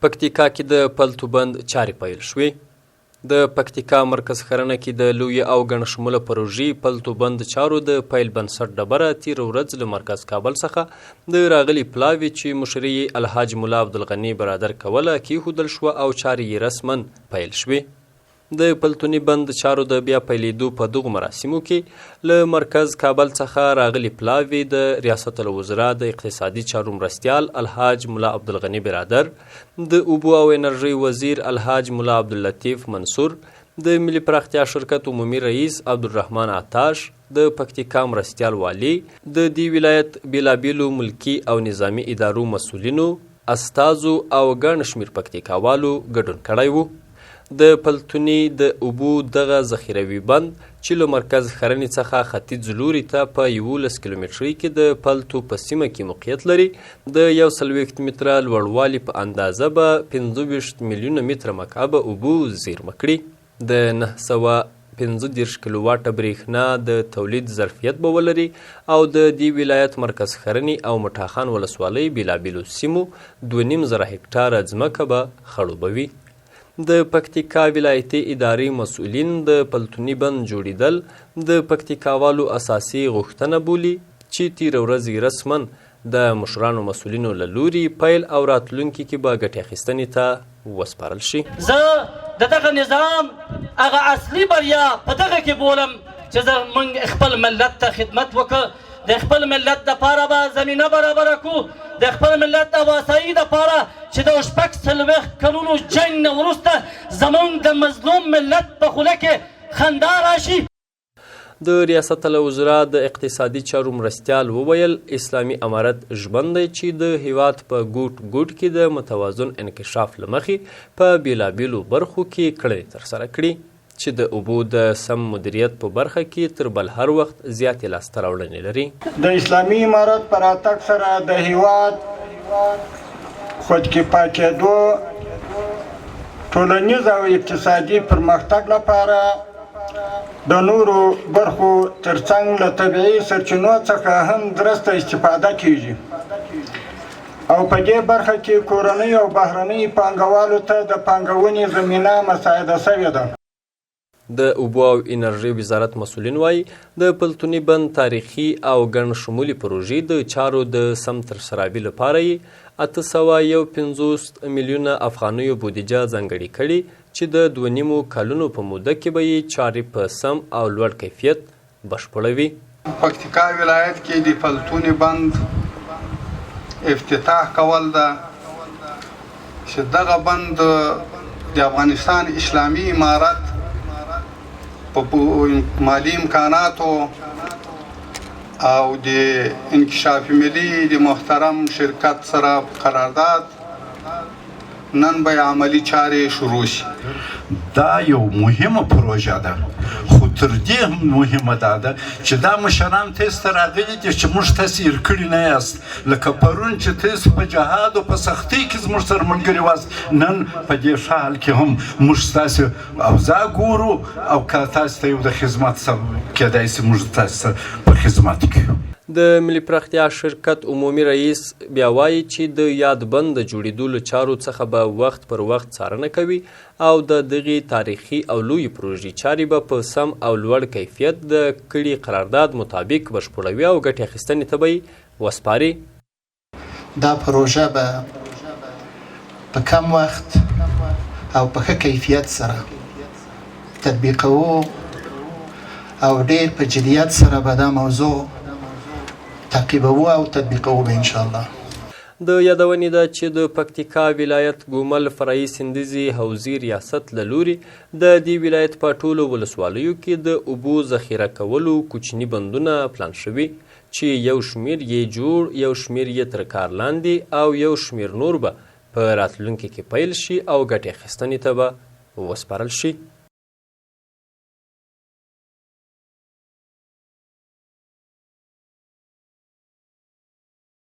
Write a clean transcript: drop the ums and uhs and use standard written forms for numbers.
پکتيکا کې د پلتو بند چارې پیل شوې. د پکتيکا مرکز ښرنه کې د لویې او ګڼ شموله پروژې پلتو بند چارو د پیل بنسټ ډبره تېره ورځ له مرکز کابل څخه د راغلي پلاوي چې مشري الحاج عبدالغني برادر کوله کېښودل شوه او چارې یې رسما پیل شوې. د پلتوني بند چارو د بیا پیلېدو په دغو مراسمو کې له مرکز کابل څخه راغلي پلاوي د ریاست الوزرا د اقتصادي چارو مرستیال الحاج عبدالغني برادر، د اوبو او انرژۍ وزیر الحاج عبداللطیف منصور، د ملي پراختیا شرکت عمومي رئیس عبدالرحمن عطاش، د پکتیکا مرستیال والی، د دې ولایت بیلابیلو ملکي او نظامی ادارو مسؤلینو، استازو او ګڼ شمېر پکتیکاوالو ګډون کړی و. د پلتوني د اوبو دغه ذخیروي بند چې له مرکز ښرنې څخه ختیځ لوري ته په 11 کیلومترۍ کې د پلتو په سیمه کې موقعیت لري، د 140 متره لوړوالي په اندازه به 25 میلیونه متره مکعبه اوبو زیرمه کړي. د 915 کیلو واټه برېښنا د تولید ظرفیت به ولري او د دې ولایت مرکز ښرنې او مټاخان ولسوالۍ بیلابیلو سیمو 2.5 هکټاره ځمکه به خړوبوي. د پکتیکا ولایتي ادارې مسؤلین د پلتوني بند جوړېدل د پکتیکاوالو اساسي غوښتنه بولي چې تېره ورځ رسما د مشرانو مسؤلینو له لوري پیل او راتلونکي کې به ګټې اخیستنې ته وسپارل شي. زه د دغه نظام هغه اصلي بریا په دغه کې بولم چې موږ خپل ملت ته خدمت وکړو، د خپل ملت دپاره به زمینه برابره کړو، د خپل ملت د واسایي دپاره چې د 40 کلونو جنګ نه وروسته زموږ د مظلوم ملت په خوله کې خندا راشي. د ریاست الوزرا د اقتصادي چارو مرستیال وویل اسلامي امارت ژمن دی چې د هیواد په ګوټ ګوټ کې د متوازن انکشاف له مخې په بیلابیلو برخو کې کړنې ترسره کړي چې د اوبو د سم مدیریت په برخه کې تر بل هر وخت زیاتې لاسته راوړنې لري. د اسلامي امارت په راتګ سره د هیواد خودکفا کېدو، ټولنیز او اقتصادي پرمختګ لپاره د نورو برخو ترڅنګ له طبیعي سرچینو څخه هم درسته استفاده کیږي او په دې برخه کې کورنۍ او بهرنۍ پانګوالو ته د پانګونې زمینه مساعده شوې ده. د اوبو او انرژۍ وزارت مسؤلین وایي د پلتوني بند تاریخي او ګڼ شمولي پروژې د چارو د سم ترسرابي لپاره یې 851 میلیونه افغانیو بودیجه ځانګړې کړې چې د 2.5 کلونو په موده کې به یې چارې په سم او لوړ کیفیت بشپړوي. پکتیکا ولایت کې د پلتوني بند افتتاح کول ده چې دغه بند د افغانستان اسلامي امارت په مالی امکاناتو او د انکشاف ملي د محترم شرکت سره قرارداد نن به عملی چارې شروع شي. دا یو مهمه پروژه ده، خو تر دې هم مهمه ده چې دا مشران تاسو ته راغلي دي چې موږ تاسو هېر کړي نه یاست. لکه پرون چې تاسو په جهاد او په سختۍ کې زموږ سره ملګري واست، نن په دې ښه حال کې هم موږ ستاسو اوضاع ګورو او که تاسو ته یو د خدمت کېدای شي موږ تاسو سره په خدمت کې. د ملي پراختیا شرکت عمومي رئیس بیا وایي چې د یاد بند د جوړېدو له چارو څخه به وخت پر وخت څارنه کوي او د دغې تاریخي او لویې پروژې چارې به په سم او لوړ کیفیت د کړي قرارداد مطابق بشپړوي او ګټې اخیستنې ته به یې وسپاري. دا پروژه به په کم وخت او په ښه کیفیت سره تطبیقوو او ډېر په جدیت سره به دا موضوع تعقیبوو او تطبیقوو به انشاءالله. د یادونې ده چې د پکتیکا ولایت ګومل فرعي سندیزي حوزې ریاست له لوري د دې ولایت په ټولو ولسوالیو کې د اوبو ذخیره کولو کوچني بندونه پلان شوي چې یو شمېر یې جوړ، یو شمېر یې تر کار لاندې او یو شمېر نور به په راتلونکي کې پیل شي او ګټې اخیستنې ته به وسپارل شي.